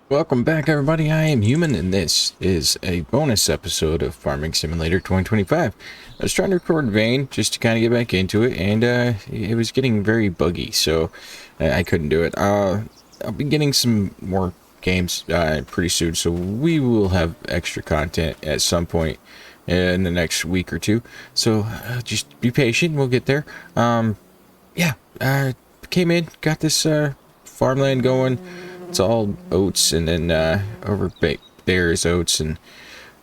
Welcome back, everybody. I am Human, and this is a bonus episode of Farming Simulator 2025. I was trying to record in vain just to kind of get back into it, and it was getting very buggy, so I couldn't do it. I'll be getting some more games pretty soon, so we will have extra content at some point in the next week or two. So just be patient, we'll get there. Yeah, came in, got this farmland going. It's all oats, and then over there is oats, and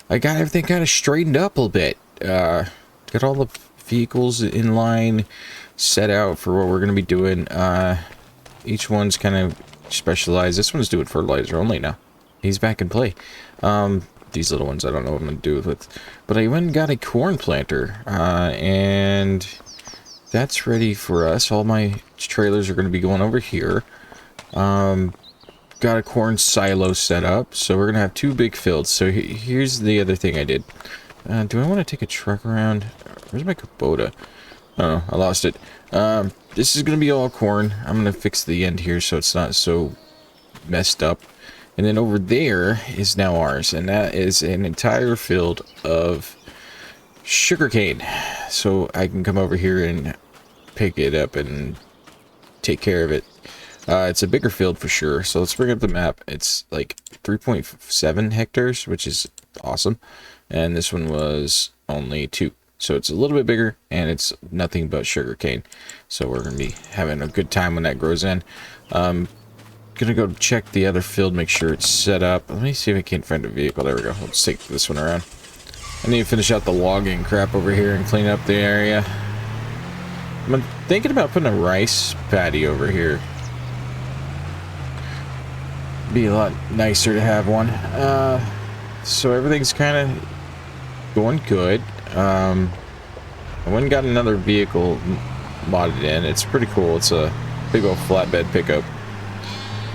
I got everything kind of straightened up a little bit. Got all the vehicles in line, set out for what we're going to be doing. Each one's kind of specialized. This one's doing fertilizer only now. He's back in play. These little ones, I don't know what I'm going to do with. But I went and got a corn planter, and that's ready for us. All my trailers are going to be going over here. Got a corn silo set up, so we're gonna have two big fields. So here's the other thing I did. Do I want to take a truck around? Where's my Kubota? Oh, I lost it. This is gonna be all corn. I'm gonna fix the end here so it's not so messed up. And then over there is now ours, and that is an entire field of sugarcane. So I can come over here and pick it up and take care of it. It's a bigger field for sure, so let's bring up the map. It's like 3.7 hectares, which is awesome, and this one was only 2, so it's a little bit bigger, and it's nothing but sugarcane. So we're gonna be having a good time when that grows in. Gonna go check the other field, make sure it's set up. Let me see if I can't find a vehicle. There we go. Let's take this one around. I need to finish out the logging crap over here and clean up the area. I'm thinking about putting a rice paddy over here. Be a lot nicer to have one. So everything's kind of going good. I went and got another vehicle modded in. It's pretty cool. It's a big old flatbed pickup.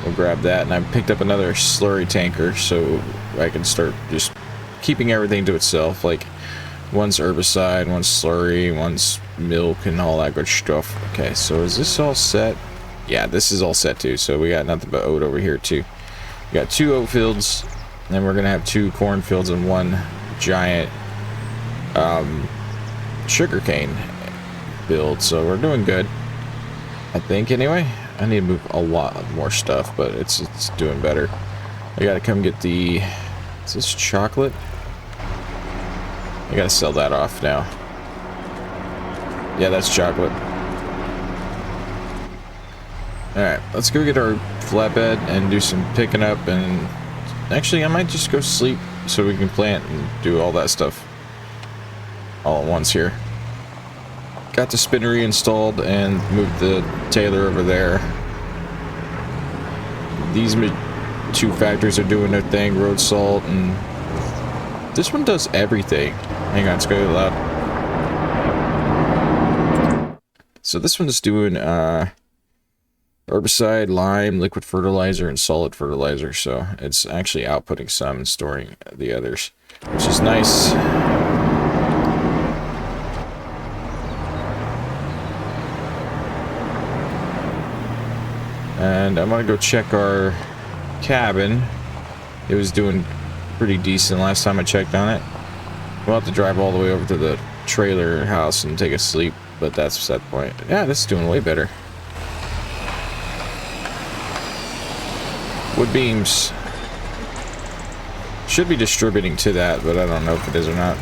We'll grab that, and I picked up another slurry tanker so I can start just keeping everything to itself. Like one's herbicide, one's slurry, one's milk, and all that good stuff. Okay, so is this all set? Yeah, this is all set too. So we got nothing but oat over here too. We got 2 oat fields, and then we're gonna have 2 corn fields and 1 giant sugarcane build. So we're doing good, I think. Anyway, I need to move a lot more stuff, but it's doing better. I gotta come get the. Is this chocolate? I gotta sell that off now. Yeah, that's chocolate. Alright, let's go get our flatbed and do some picking up, and actually I might just go sleep so we can plant and do all that stuff all at once here. Got the spinnery installed and moved the Taylor over there. These 2 factories are doing their thing, road salt, and this one does everything. Hang on, it's going loud. So this one is doing herbicide, lime, liquid fertilizer, and solid fertilizer. So it's actually outputting some and storing the others, which is nice. And I'm gonna go check our cabin. It was doing pretty decent last time I checked on it. We'll have to drive all the way over to the trailer house and take a sleep, but that's that point. Yeah, this is doing way better. Wood beams should be distributing to that, but I don't know if it is or not.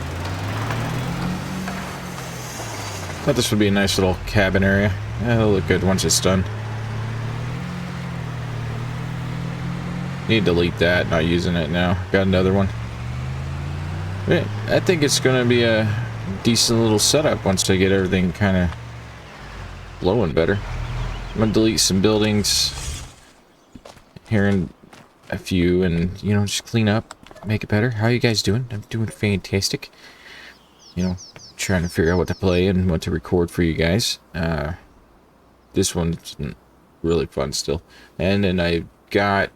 Thought this would be a nice little cabin area. Yeah, it'll look good once it's done. Need to delete that, not using it now. Got another one. Yeah, I think it's gonna be a decent little setup once I get everything kind of blowing better. I'm gonna delete some buildings here in a few, and you know, just clean up, make it better. How are you guys doing? I'm doing fantastic. You know, trying to figure out what to play and what to record for you guys. This one's really fun still. And then I got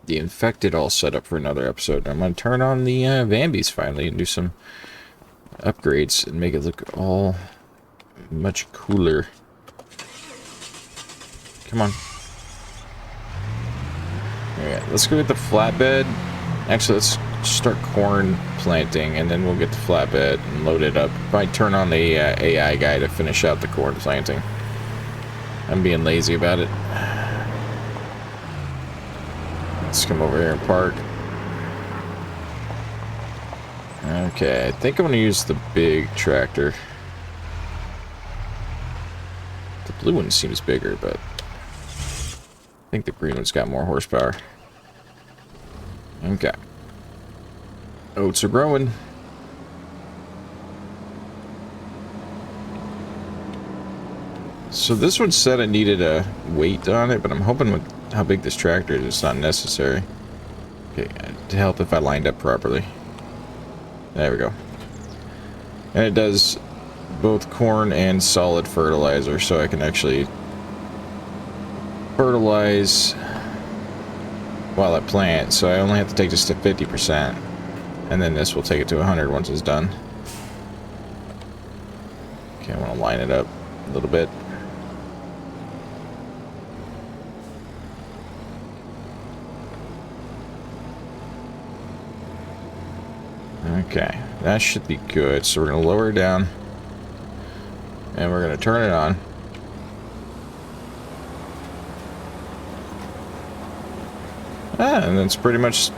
the infected all set up for another episode. I'm gonna turn on the Vambies finally and do some upgrades and make it look all much cooler. Come on. Yeah, let's go get the flatbed. Actually, let's start corn planting, and then we'll get the flatbed and load it up. Might turn on the AI guy to finish out the corn planting. I'm being lazy about it. Let's come over here and park. Okay, I think I'm going to use the big tractor. The blue one seems bigger, but I think the green one's got more horsepower. Okay. Oats are growing. So this one said I needed a weight on it, but I'm hoping with how big this tractor is, it's not necessary. Okay, to help if I lined up properly. There we go. And it does both corn and solid fertilizer, so I can actually fertilize while I plant. So I only have to take this to 50%, and then this will take it to 100 once it's done. Okay, I want to line it up a little bit. Okay, that should be good. So we're going to lower it down, and we're going to turn it on. And that's pretty much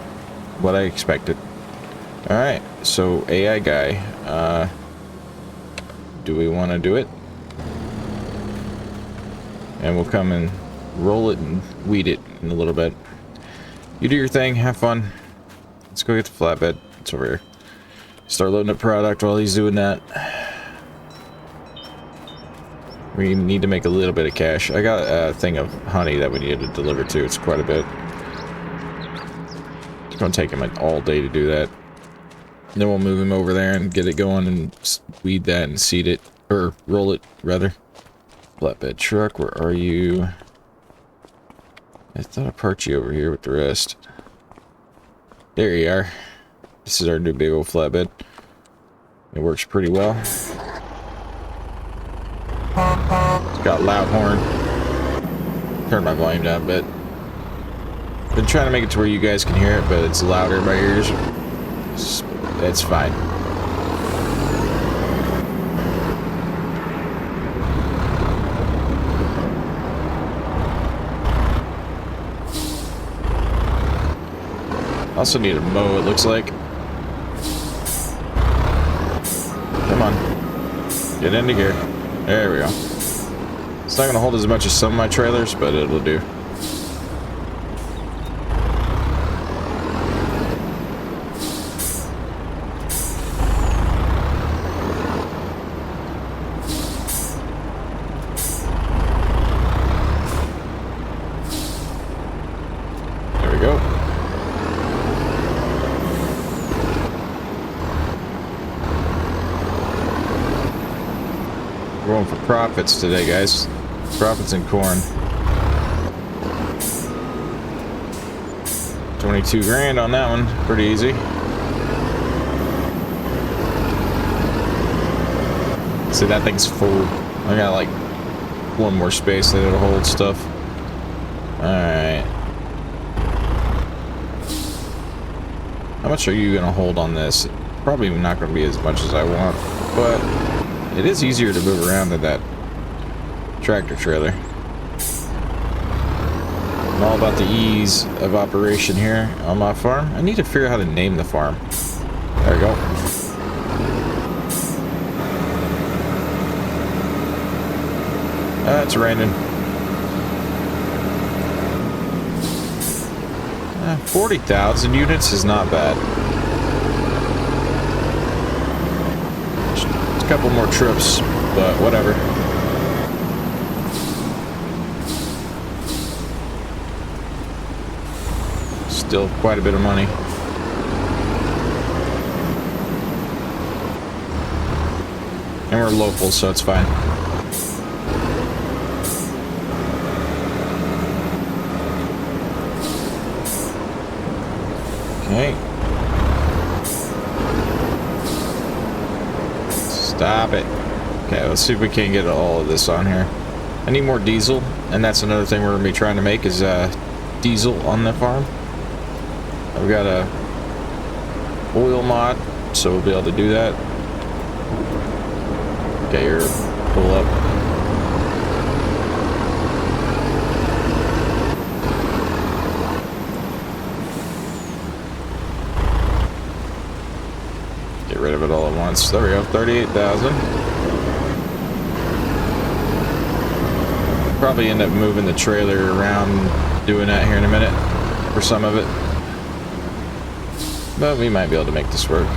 what I expected. Alright, so AI guy, do we want to do it? And we'll come and roll it and weed it in a little bit. You do your thing, have fun. Let's go get the flatbed. It's over here. Start loading up product while he's doing that. We need to make a little bit of cash. I got a thing of honey that we needed to deliver to. It's quite a bit. It's going to take him all day to do that. Then we'll move him over there and get it going and weed that and seed it. Or roll it, rather. Flatbed truck, where are you? I thought I parked you over here with the rest. There you are. This is our new big old flatbed. It works pretty well. It's got loud horn. Turn my volume down a bit. Been trying to make it to where you guys can hear it, but it's louder in my ears. It's fine. Also need a mow, it looks like. Come on. Get into gear. There we go. It's not going to hold as much as some of my trailers, but it'll do. There we go. Going for profits today, guys. Profits in corn. 22 grand on that one. Pretty easy. See, that thing's full. I got like one more space that it'll hold stuff. Alright. How much are you going to hold on this? Probably not going to be as much as I want, but it is easier to move around than that tractor trailer. I'm all about the ease of operation here on my farm. I need to figure out how to name the farm. There we go. It's raining. 40,000 units is not bad. Just a couple more trips, but whatever. Still quite a bit of money. And we're local, so it's fine. Okay. Stop it. Okay, let's see if we can get all of this on here. I need more diesel, and that's another thing we're going to be trying to make is diesel on the farm. I've got a oil mod, so we'll be able to do that. Okay, your pull up. Get rid of it all at once. There we go, 38,000. Probably end up moving the trailer around, doing that here in a minute for some of it. But we might be able to make this work.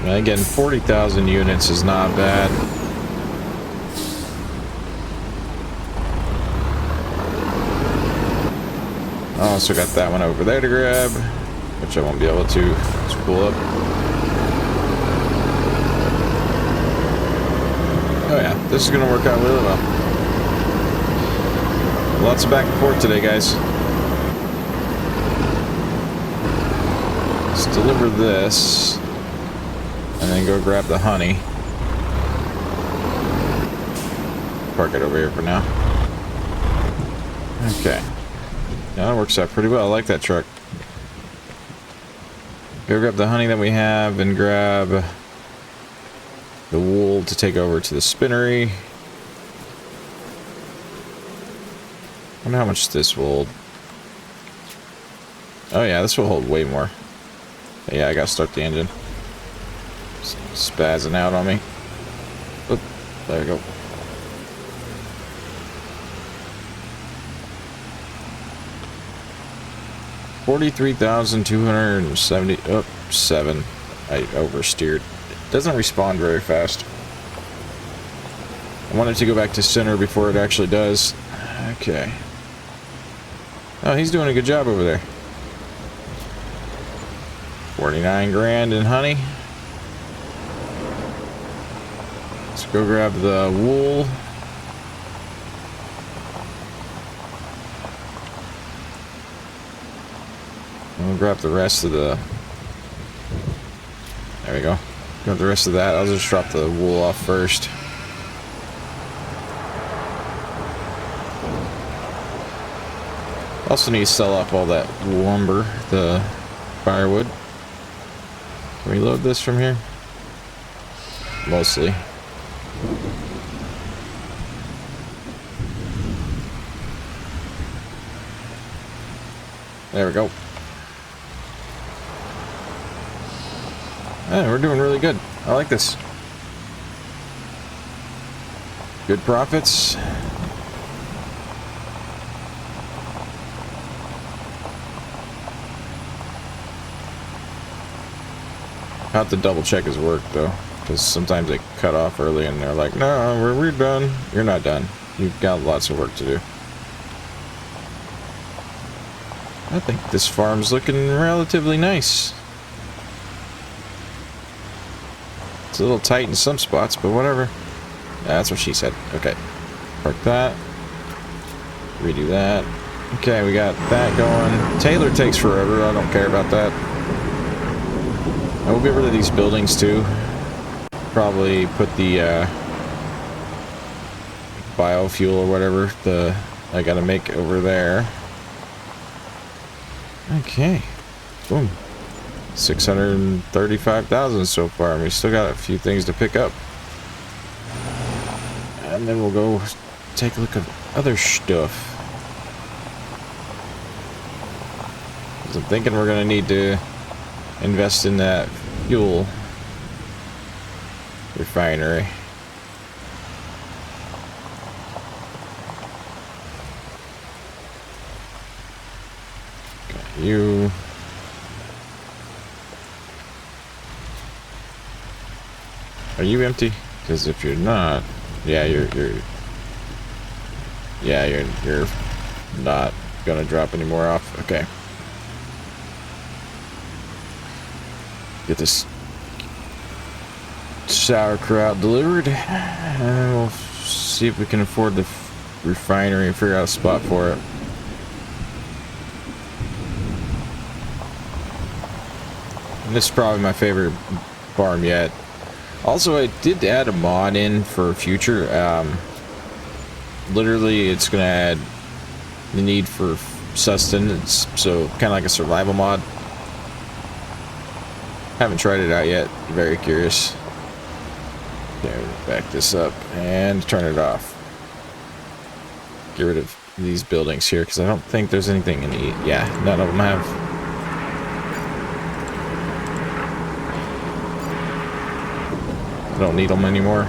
And again, 40,000 units is not bad. I also got that one over there to grab, which I won't be able to. Let's pull up. Oh yeah, this is going to work out really well. Lots of back and forth today, guys. Let's deliver this, and then go grab the honey. Park it over here for now. Okay. Now that works out pretty well. I like that truck. Go grab the honey that we have and grab the wool to take over to the spinnery. I wonder how much this will hold. Oh yeah, this will hold way more. Yeah, I gotta start the engine. Spazzing out on me. Oop, there we go. $43,270. Oh, 7. I oversteered. It doesn't respond very fast. I wanted to go back to center before it actually does. Okay. Oh, he's doing a good job over there. 49 grand in honey. Let's go grab the wool. And we'll grab the rest of the... There we go. Grab the rest of that. I'll just drop the wool off first. Also need to sell off all that lumber, the firewood. Can we load this from here? Mostly. There we go. Yeah, we're doing really good. I like this. Good profits. I have to double check his work though, because sometimes they cut off early and they're like, no, we're done. You're not done. You've got lots of work to do. I think this farm's looking relatively nice. It's a little tight in some spots, but whatever. That's what she said. Okay. Park that. Redo that. Okay, we got that going. Taylor takes forever. I don't care about that. I will get rid of these buildings too. Probably put the biofuel or whatever I gotta make over there. Okay. Boom. 635,000 so far, and we still got a few things to pick up. And then we'll go take a look at other stuff. 'Cause I'm thinking we're gonna need to invest in that fuel refinery. Got you. Are you empty? Because if you're not, yeah, you're not gonna drop any more off. Okay. Get this sauerkraut delivered, and we'll see if we can afford the refinery and figure out a spot for it. And this is probably my favorite farm yet. Also, I did add a mod in for future. Literally, it's going to add the need for sustenance, so kind of like a survival mod. Haven't tried it out yet. Very curious. Okay, back this up and turn it off. Get rid of these buildings here because I don't think there's anything in the... Yeah, none of them have. I don't need them anymore.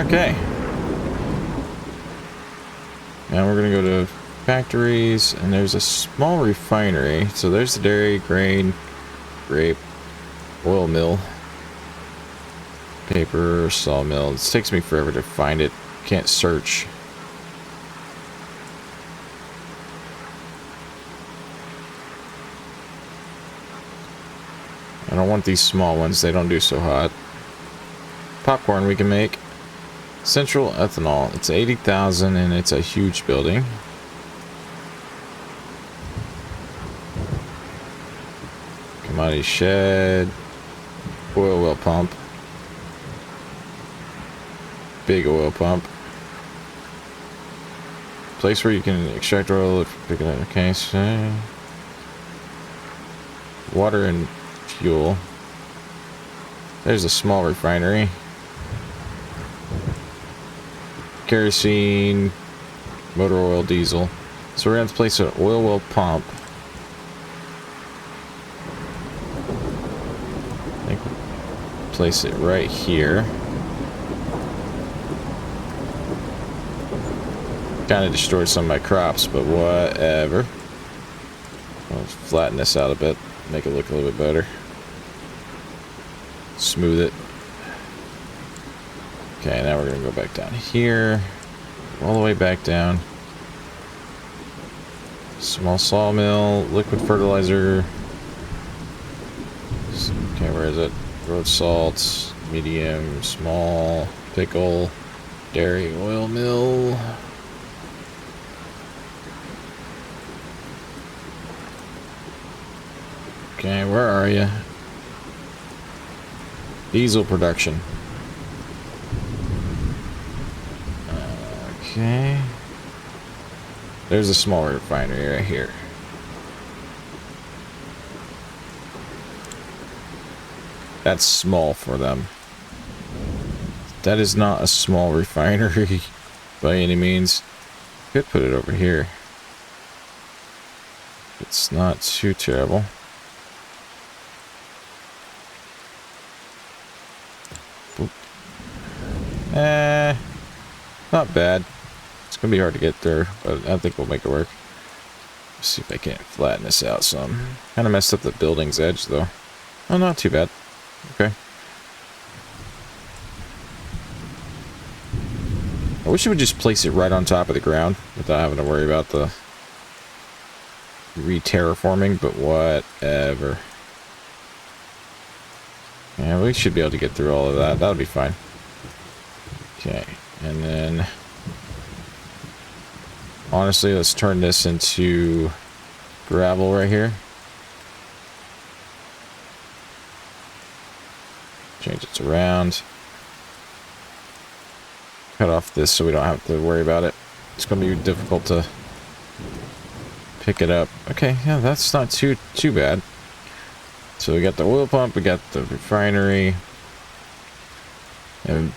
Okay. Now we're gonna go to factories, and there's a small refinery. So there's the dairy, grain, grape, oil mill, paper, sawmill. It takes me forever to find it. Can't search. I don't want these small ones. They don't do so hot. Popcorn we can make. Central ethanol. It's 80,000 and it's a huge building. Commodity shed. Oil well pump. Big oil pump. Place where you can extract oil if pick it up. Okay, so water and fuel. There's a small refinery. Kerosene, motor oil, diesel. So we're going to have to place an oil well pump. I think we'll place it right here. Kind of destroyed some of my crops, but whatever. I'll flatten this out a bit, make it look a little bit better. Smooth it. Okay, now we're going to go back down here. All the way back down. Small sawmill, liquid fertilizer. Okay, where is it? Road salt, medium, small, pickle, dairy, oil mill. Okay, where are you? Diesel production. Okay. There's a small refinery right here. That's small for them. That is not a small refinery by any means. Could put it over here. It's not too terrible. Not bad. It's gonna be hard to get there, but I think we'll make it work. Let's see if I can't flatten this out some. Kind of messed up the building's edge, though. Oh, not too bad. Okay. I wish it would just place it right on top of the ground without having to worry about the re-terraforming, but whatever. Yeah, we should be able to get through all of that. That'll be fine. Okay, and then honestly, let's turn this into gravel right here. Change it around. Cut off this so we don't have to worry about it. It's going to be difficult to pick it up. Okay, yeah, that's not too bad. So we got the oil pump, we got the refinery, and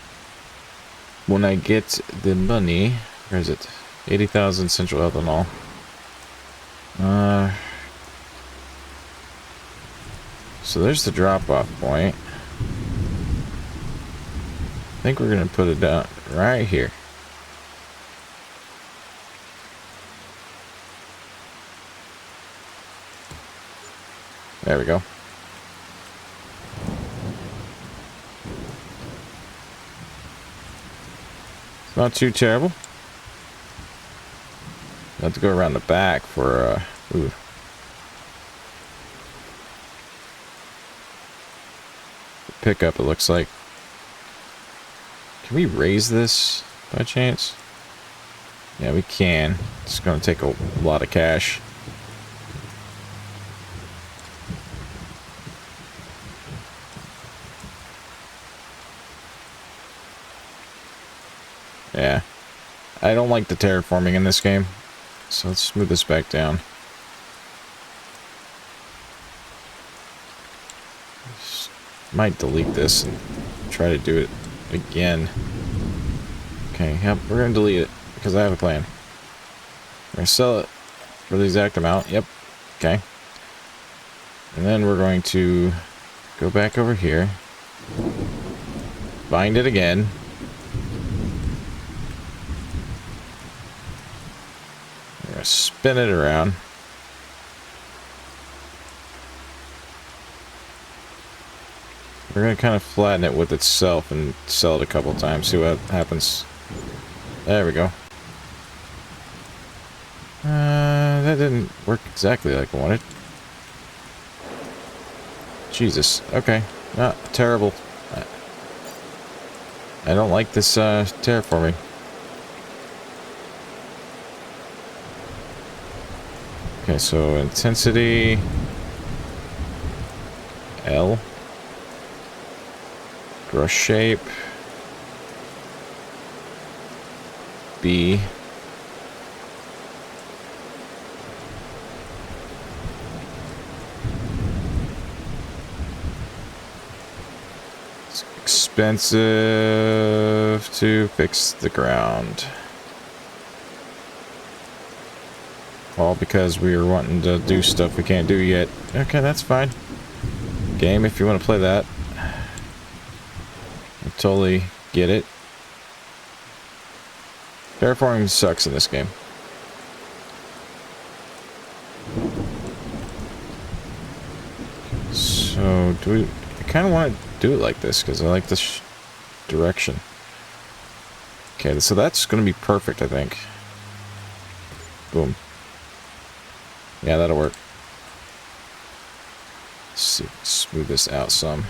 when I get the money, where is it? 80,000 central ethanol. So there's the drop-off point. I think we're gonna put it down right here. There we go. Not too terrible. Have to go around the back for ooh. Pickup, it looks like. Can we raise this by chance? Yeah, we can. It's gonna take a lot of cash. Yeah. I don't like the terraforming in this game. So let's smooth this back down. Just might delete this and try to do it again. Okay, yep, we're going to delete it because I have a plan. We're going to sell it for the exact amount. Yep. Okay. And then we're going to go back over here. Bind it again. We're going to spin it around. We're going to kind of flatten it with itself and sell it a couple times. See what happens. There we go. That didn't work exactly like I wanted. Jesus. Okay. Not terrible. I don't like this terraforming. Okay, so intensity L. Brush shape B. It's expensive to fix the ground. All because we were wanting to do stuff we can't do yet. Okay, that's fine. Game, if you want to play that. I totally get it. Terraforming sucks in this game. So, I kind of want to do it like this because I like this direction. Okay, so that's going to be perfect, I think. Boom. Yeah, that'll work. Let's see, smooth this out some.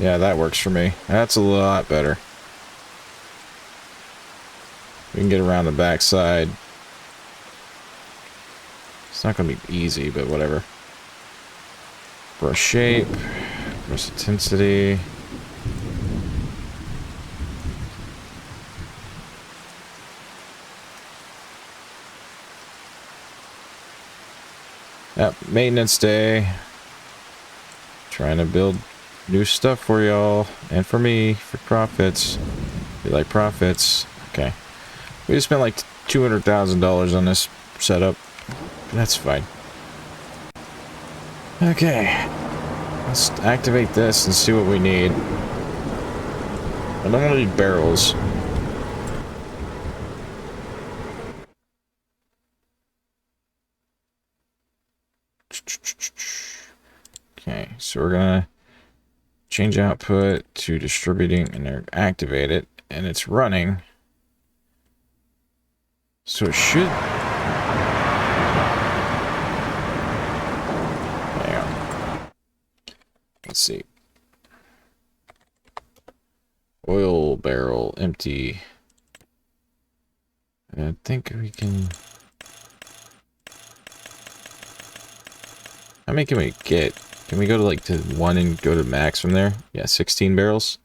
Yeah, that works for me. That's a lot better. We can get around the backside. It's not going to be easy, but whatever. Brush shape. Brush intensity. Yep, maintenance day. Trying to build new stuff for y'all and for me for profits. We like profits. Okay. We just spent like $200,000 on this setup. That's fine. Okay. Let's activate this and see what we need. I don't want to need barrels. Okay, so we're gonna change output to distributing and activate it, and it's running. So it should. Hang on. Let's see. Oil barrel empty. I think we can. How many can we get? Can we go to like to 1 and go to max from there? Yeah, 16 barrels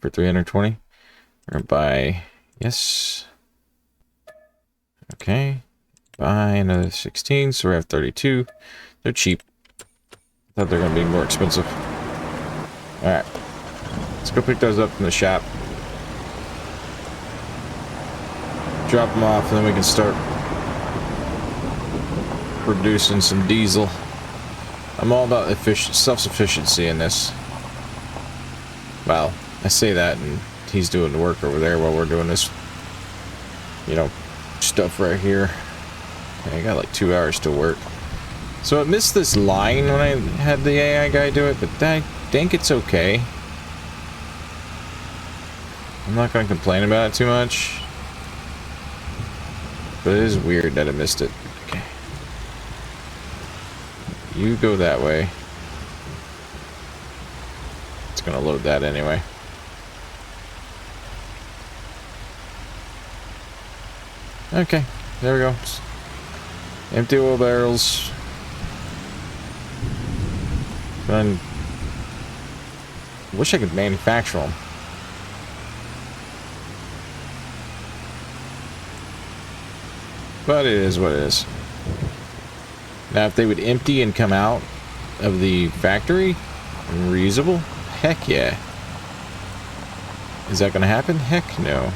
for 320. We're gonna buy. Yes. Okay. Buy another 16, so we have 32. They're cheap. Thought they're gonna be more expensive. Alright. Let's go pick those up from the shop. Drop them off, and then we can start producing some diesel. I'm all about self-sufficiency in this. Well, I say that, and he's doing the work over there while we're doing this, you know, stuff right here. I got like 2 hours to work. So I missed this line when I had the AI guy do it, but I think it's okay. I'm not going to complain about it too much. But it is weird that I missed it. Okay. You go that way. It's going to load that anyway. Okay, there we go. Empty oil barrels. Done. Wish I could manufacture them. But it is what it is. Now, if they would empty and come out of the factory, reusable, heck yeah. Is that going to happen? Heck no.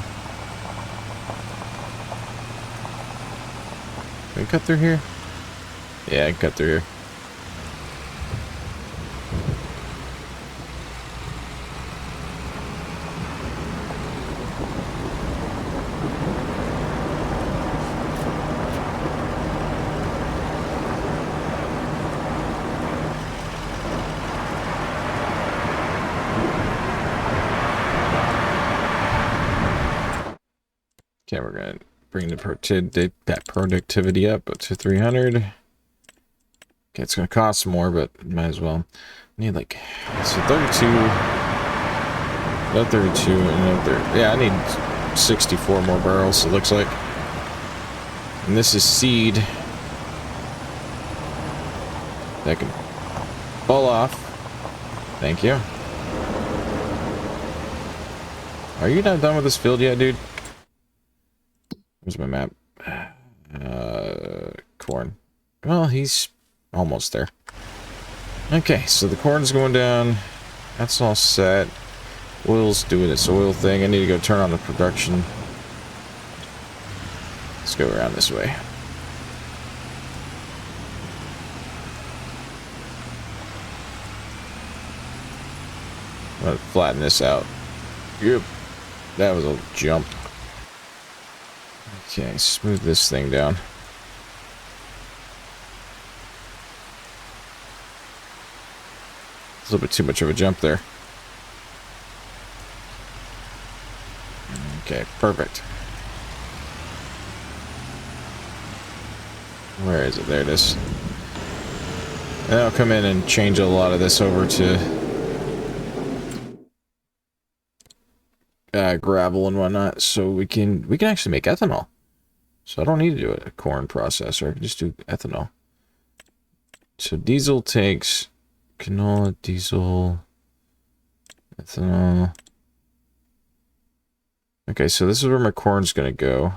Can I cut through here? Yeah, I can cut through here. Okay, we're gonna bring that productivity up to 300. Okay, it's gonna cost more, but might as well. I need like, so 32, another 32, and another 30. Yeah, I need 64 more barrels, it looks like. And this is seed that can fall off. Thank you. Are you not done with this field yet, dude? Where's my map? Corn. Well, he's almost there. Okay, so the corn's going down. That's all set. Oil's doing its oil thing. I need to go turn on the production. Let's go around this way. I'm gonna flatten this out. Yep. That was a jump. Okay, smooth this thing down. It's a little bit too much of a jump there. Okay, perfect. Where is it? There it is. And I'll come in and change a lot of this over to gravel and whatnot, so we can actually make ethanol. So I don't need to do a corn processor. I can just do ethanol. So diesel takes canola, diesel, ethanol. Okay, so this is where my corn's going to go.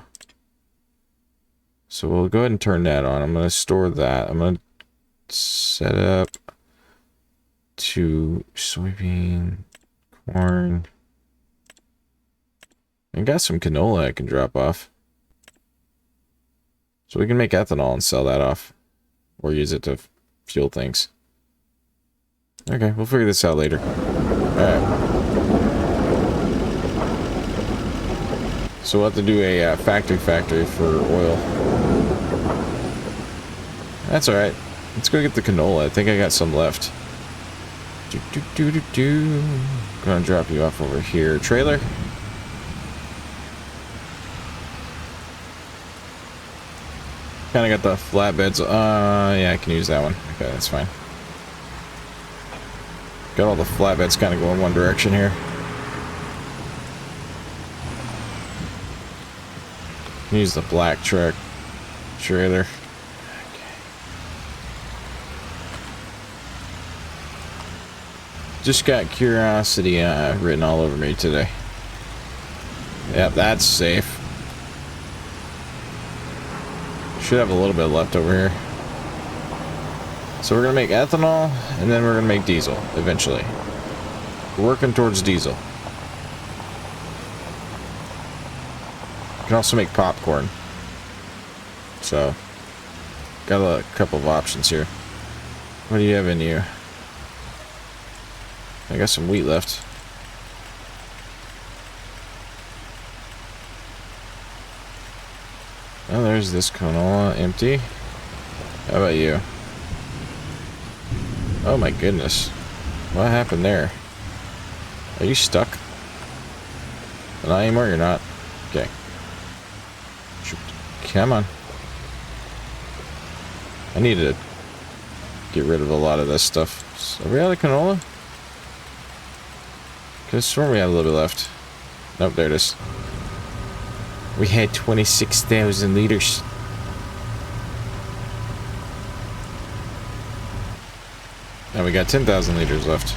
So we'll go ahead and turn that on. I'm going to store that. I'm going to set up to soybean, corn. I got some canola I can drop off. So we can make ethanol and sell that off. Or use it to fuel things. Okay, we'll figure this out later. Alright. So we'll have to do a factory for oil. That's alright. Let's go get the canola. I think I got some left. Gonna drop you off over here. Trailer? Kind of got the flatbeds. Yeah, I can use that one. Okay, that's fine. Got all the flatbeds kind of going one direction here. Use the black truck trailer. Okay. Just got curiosity written all over me today. Yep, that's safe. Should have a little bit left over here. So we're gonna make ethanol, and then we're gonna make diesel eventually. We're working towards diesel. You can also make popcorn. So, got a couple of options here. What do you have in you? I got some wheat left. Oh, there's this canola empty. How about you? Oh my goodness. What happened there? Are you stuck? Not anymore, you're not. Okay. Come on. I need to get rid of a lot of this stuff. So are we out of canola? Could have sworn we had a little bit left. Nope, there it is. We had 26,000 liters. Now we got 10,000 liters left.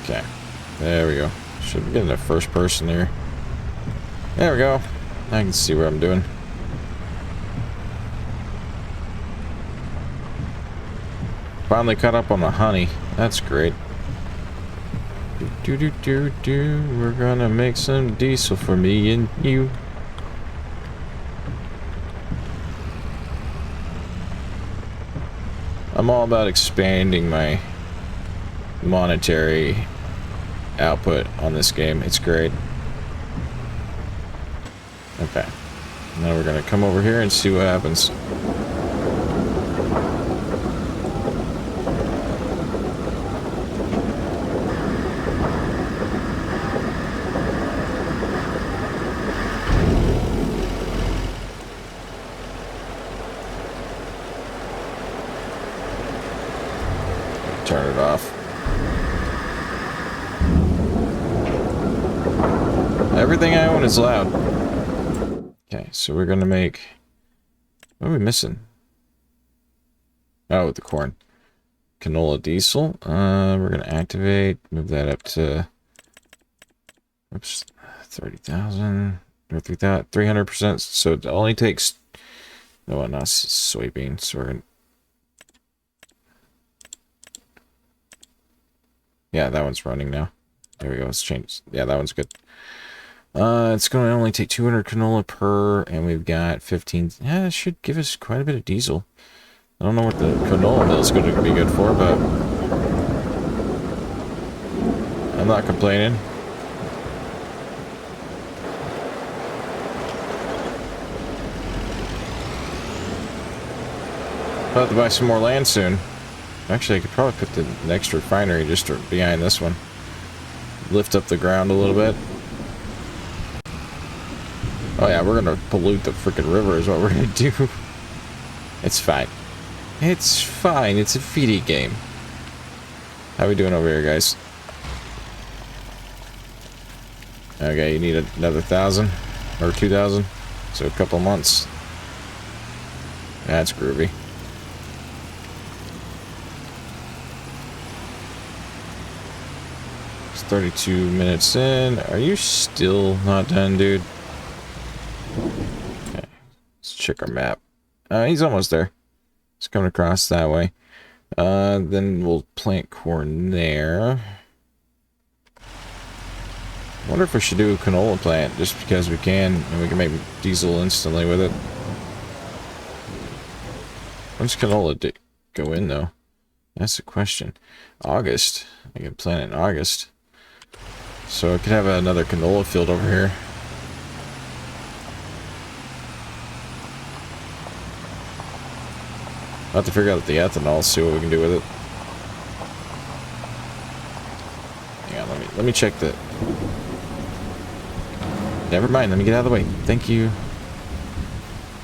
Okay. There we go. Should be getting a first person here. There we go. I can see what I'm doing. Finally caught up on the honey. That's great. We're gonna make some diesel for me and you. I'm all about expanding my monetary output on this game. It's great. Okay. Now we're gonna come over here and see what happens. Turn it off. Everything I own is loud. Okay, so we're gonna make... What are we missing? Oh, the corn. Canola diesel. We're gonna activate, move that up to... Oops, 30,000 or 300%. So it only takes... No, not soybeans. So we're gonna... Yeah, that one's running now. There we go. Let's change. Yeah, that one's good. It's going to only take 200 canola per, and we've got 15. Yeah, it should give us quite a bit of diesel. I don't know what the canola mill is going to be good for, but I'm not complaining. I'll have to buy some more land soon. Actually, I could probably put the next refinery just behind this one. Lift up the ground a little bit. Oh yeah, we're gonna pollute the freaking river is what we're gonna do. It's fine. It's fine. It's a feedy game. How we doing over here, guys? Okay, you need another 1,000 or 2,000, so a couple months. That's groovy. It's 32 minutes in. Are you still not done, dude? Okay, let's check our map. He's almost there. He's coming across that way. Then we'll plant corn there. I wonder if we should do a canola plant just because we can, and we can make diesel instantly with it. When's canola go in though? That's the question. August. I can plant it in August. So I could have another canola field over here. I'll have to figure out the ethanol, see what we can do with it. Hang on, let me check the... Never mind, let me get out of the way. Thank you.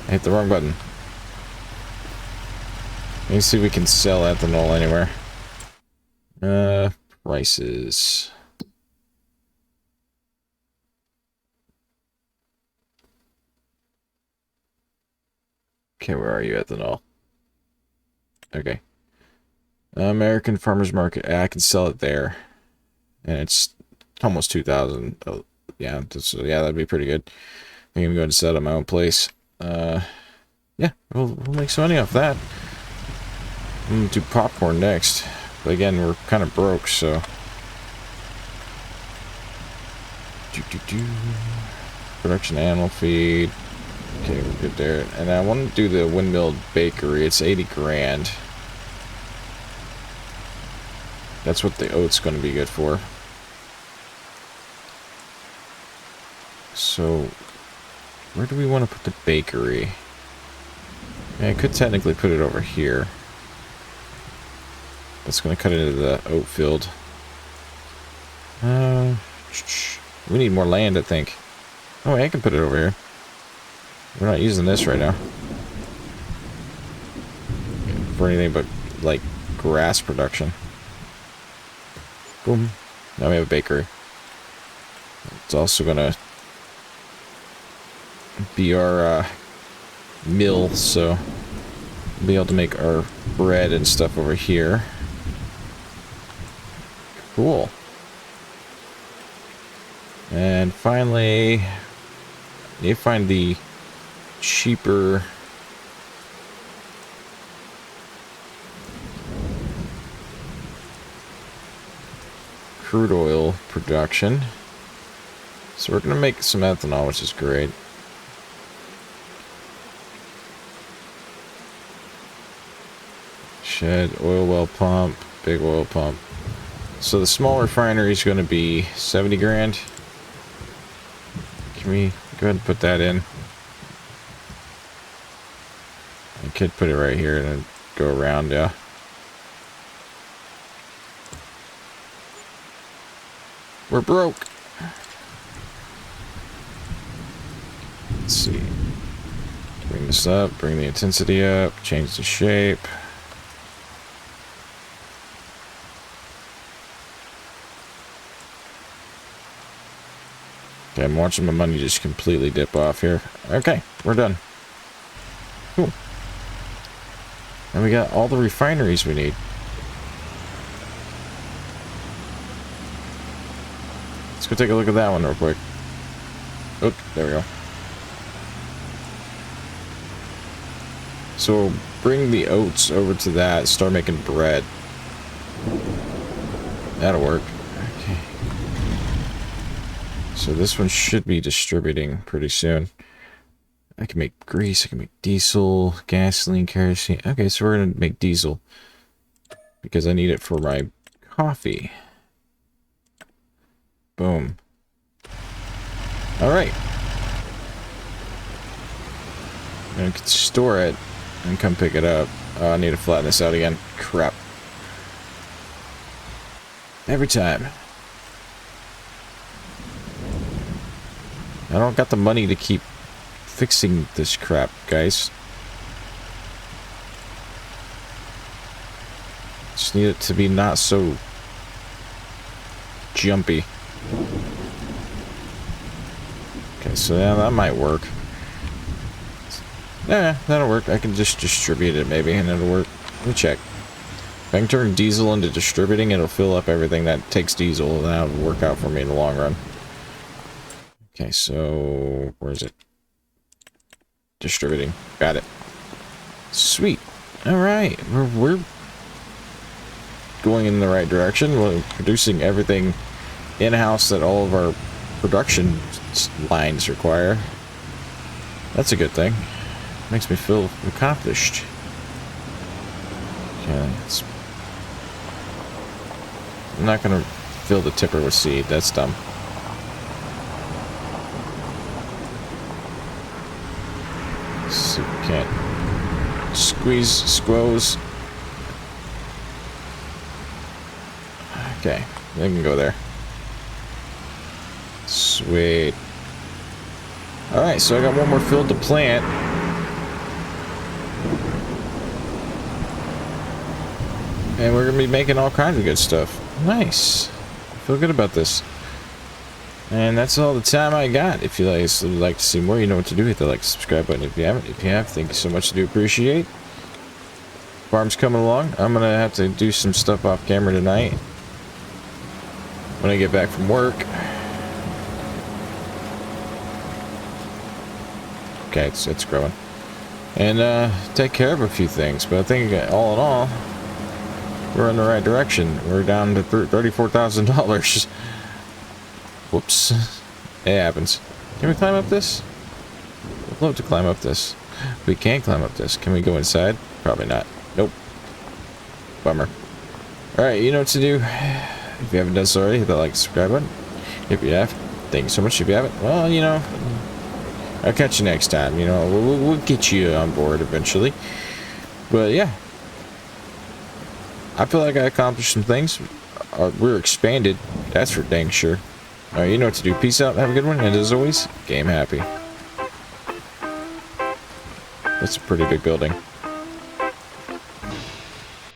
I hit the wrong button. Let me see if we can sell ethanol anywhere. Prices. Okay, where are you, ethanol? Okay. American Farmers Market. I can sell it there. And it's almost 2,000. Oh, yeah, yeah, that'd be pretty good. I can go and set up my own place. Yeah, we'll make some money off that. I'm gonna do popcorn next. But again, we're kind of broke, so... Production animal feed. Okay, we're good there. And I want to do the windmill bakery. It's 80 grand. That's what the oat's going to be good for. So, where do we want to put the bakery? Yeah, I could technically put it over here. That's going to cut into the oat field. We need more land, I think. Oh, I can put it over here. We're not using this right now. For anything but, like, grass production. Boom. Now we have a bakery. It's also gonna be our mill, so we'll be able to make our bread and stuff over here. Cool. And finally, need to find the cheaper crude oil production. So we're going to make some ethanol, which is great. Shed, oil well pump, big oil pump. So the small refinery is going to be 70 grand. Can we go ahead and put that in? I could put it right here and then go around, yeah. We're broke. Let's see. Bring this up, bring the intensity up, change the shape. Okay, I'm watching my money just completely dip off here. Okay, we're done. Cool. And we got all the refineries we need. Let's go take a look at that one real quick. Oh, there we go. So bring the oats over to that, start making bread. That'll work. Okay. So this one should be distributing pretty soon. I can make grease, I can make diesel, gasoline, kerosene. Okay, so we're gonna make diesel because I need it for my coffee. Boom. Alright. I can store it and come pick it up. Oh, I need to flatten this out again. Crap. Every time. I don't got the money to keep fixing this crap, guys. Just need it to be not so jumpy. Okay, so yeah, that might work. Yeah, that'll work. I can just distribute it maybe, and it'll work. Let me check. If I can turn diesel into distributing, it'll fill up everything that takes diesel, and that'll work out for me in the long run. Okay, so where is it? Distributing. Got it. Sweet. All right, we're going in the right direction. We're producing everything in-house that all of our production lines require. That's a good thing. Makes me feel accomplished. Okay, I'm not gonna fill the tipper with seed. That's dumb. So we can't squeeze squoze. Okay, they can go there. Sweet. Alright, so I got one more field to plant. And we're going to be making all kinds of good stuff. Nice. I feel good about this. And that's all the time I got. If you guys would like to see more, you know what to do. Hit the like, subscribe button if you haven't. If you have, thank you so much. I do appreciate. Farm's coming along. I'm going to have to do some stuff off camera tonight when I get back from work. Okay, it's growing. And take care of a few things. But I think all in all, we're in the right direction. We're down to $34,000. Whoops. It happens. Can we climb up this? I'd love to climb up this. We can't climb up this. Can we go inside? Probably not. Nope. Bummer. Alright, you know what to do. If you haven't done so already, hit that like, subscribe button. If you have, thank you so much. If you haven't, well, you know, I'll catch you next time. You know, we'll get you on board eventually. But yeah. I feel like I accomplished some things. We're expanded. That's for dang sure. Alright, you know what to do. Peace out. Have a good one. And as always, game happy. That's a pretty big building.